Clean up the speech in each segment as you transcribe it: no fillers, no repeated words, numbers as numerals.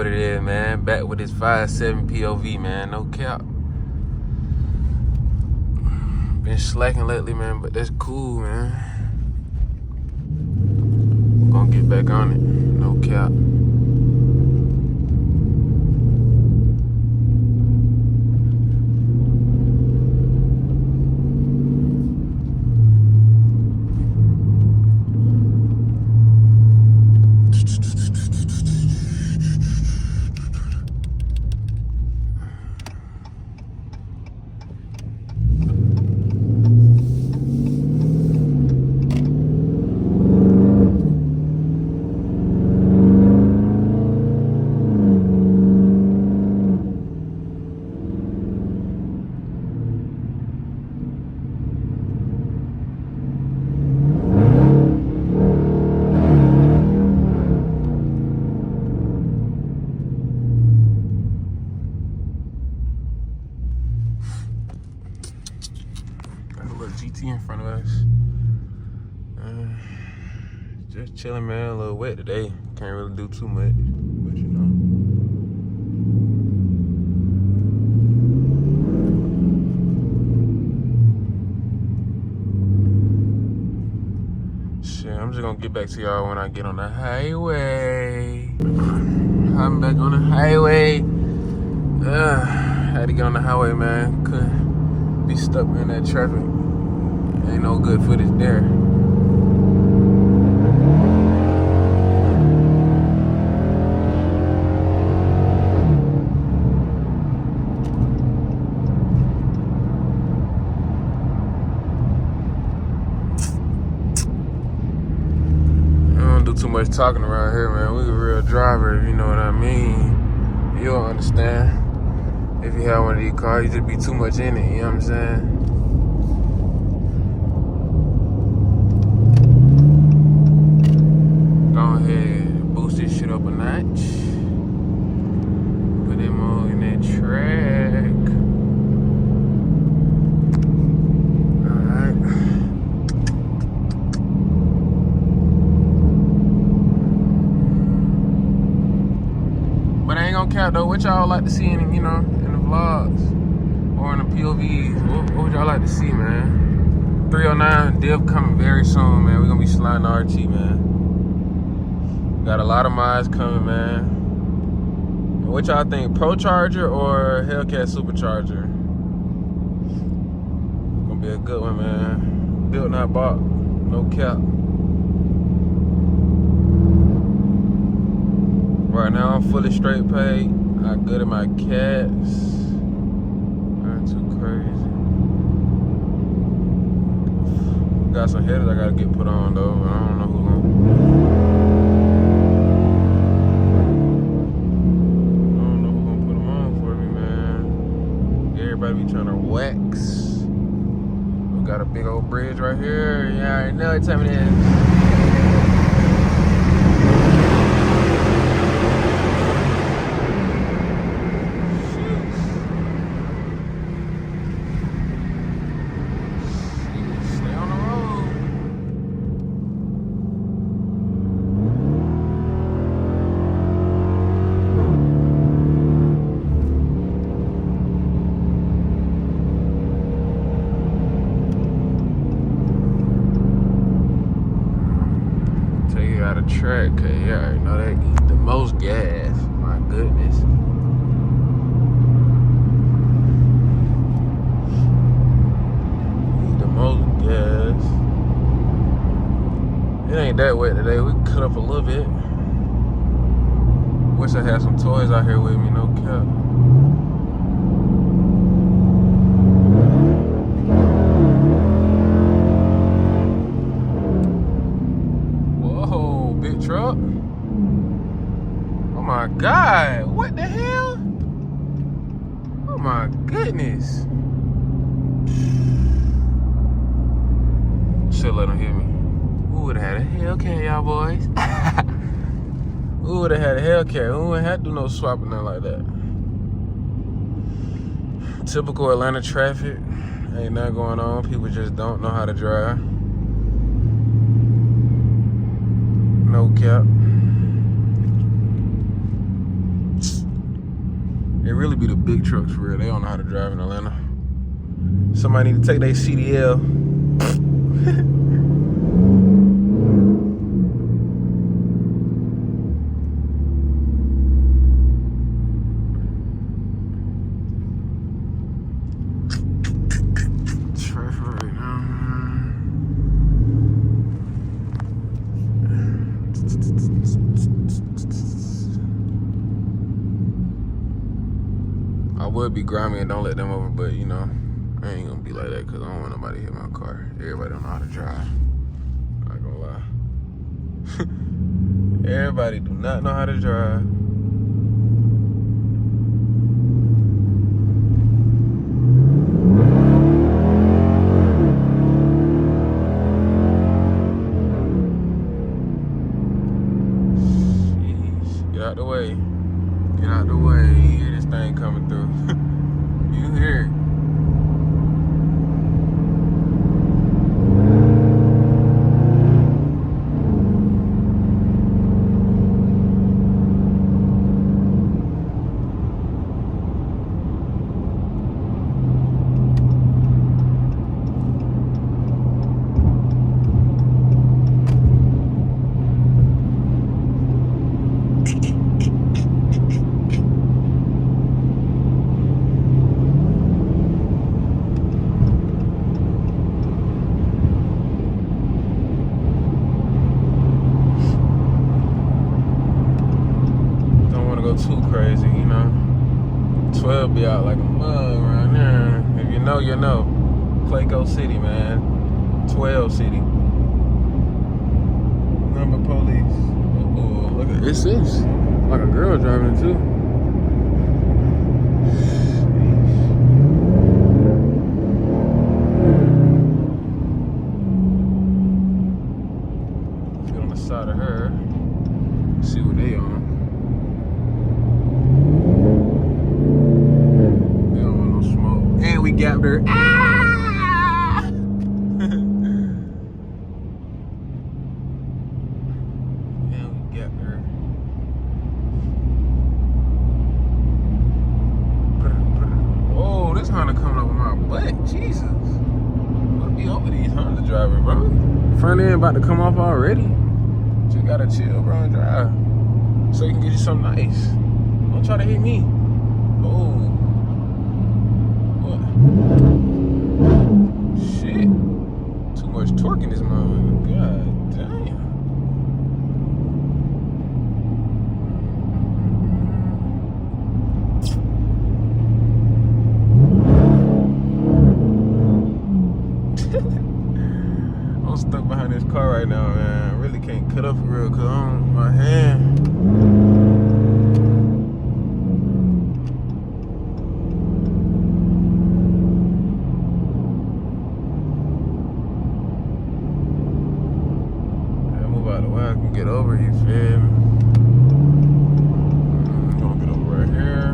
what it is, man. Back with this 5.7 POV, man. No cap. Been slacking lately, man, but that's cool, man. We're gonna get back on it. No cap. GT in front of us. Just chilling, man. A little wet today. Can't really do too much, but you know. Shit, I'm just gonna get back to y'all when I get on the highway. I'm back on the highway. Had to get on the highway, man. Couldn't be stuck in that traffic. Ain't no good footage there. I don't do too much talking around here, man. We a real driver, if you know what I mean. You don't understand. If you have one of these cars, you just be too much in it, you know what I'm saying? Go ahead, boost this shit up a notch. Put them all in that track. Alright. But I ain't gonna count though. What y'all like to see in, you know, in the vlogs or in the POVs? What would y'all like to see, man? 309 div coming very soon, man. We're gonna be sliding the RT, man. Got a lot of mods coming, man. And what y'all think, Pro Charger or Hellcat Supercharger? Gonna be a good one, man. Built not bought, no cap. Right now I'm fully straight paid. I good at my cats. Not too crazy. Got some headers I gotta get put on though, but I don't know who gonna. Everybody be trying to wax. We got a big old bridge right here. Yeah, I already know what time it is. Stay on the road. Out of track, cause you already know they eat the most gas. My goodness. Eat the most gas. It ain't that wet today. We cut up a little bit. Wish I had some toys out here with me, no cap. Truck. Oh my God, what the hell? Oh my goodness. Should let them hit me. Who would have had a Hellcat, y'all boys? Who would have had a Hellcat? Who wouldn't have to do no swapping nothing like that? Typical Atlanta traffic. Ain't nothing going on. People just don't know how to drive. No cap. really be the big trucks for real. They don't know how to drive in Atlanta. Somebody need to take their CDL. I would be grimy and don't let them over, but you know, I ain't gonna be like that because I don't want nobody to hit my car. Everybody don't know how to drive. Not gonna lie. Everybody do not know how to drive. Sheesh. Get out the way. Get out the way. You hear this thing coming through. You hear it. Too crazy, you know. 12 be out like a mug right now. If you know, you know. Clayco City, man. 12 City. Number police. Oh, look at this. Is like a girl driving it too. Let's get on the side of her. See what they on. We gapped her. Ah! Yeah, we gapped her. Oh, this Honda coming up with my butt. Jesus. I'll be over these Honda drivers, bro. Front end about to come off already. Just gotta chill, bro, and drive. So you can get you something nice. Don't try to hit me. Oh. Shit. Too much torque in this motherfucker. God damn. I'm stuck behind this car right now, man. I really can't cut up for real because I'm my hand. I can get over, you feel me? Gonna get over right here.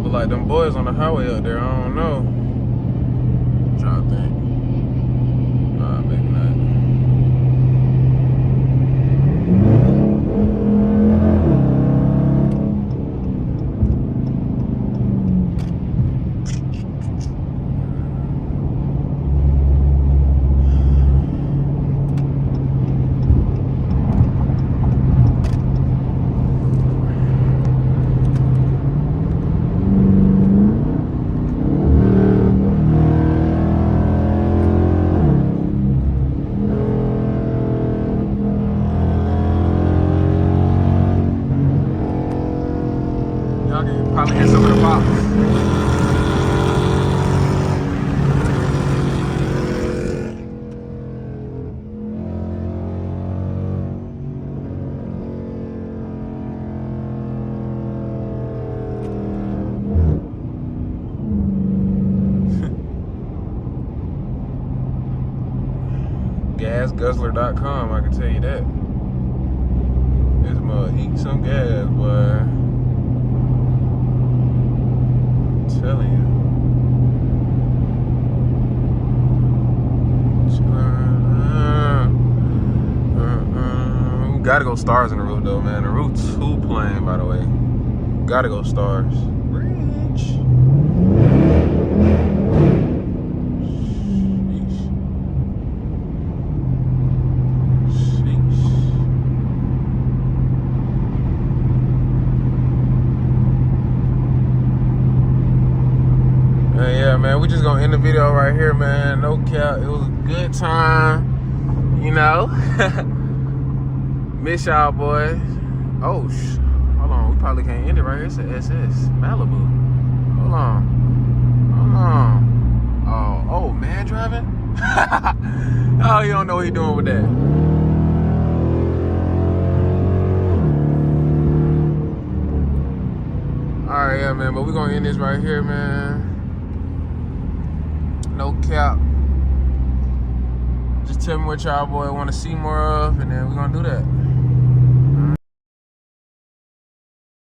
Look like them boys on the highway up there, I don't know. I'm trying to think. Nah, maybe not. Probably hit some of the box. GasGuzzler.com, I can tell you that. This mug eat some gas, boy. Telling you. Gotta go stars in the roof though, man. The roof too plain, by the way. Gotta go stars. Rich. Sheesh. Yeah, man, we just gonna end the video right here, man. No cap, it was a good time, you know. Miss y'all, boys. Oh, hold on, we probably can't end it right here. It's a SS Malibu. Hold on. Oh, man driving? Oh, you don't know what he doing with that. All right, yeah, man, but we're gonna end this right here, man. No cap. Just tell me what y'all boy want to see more of, and then we're gonna do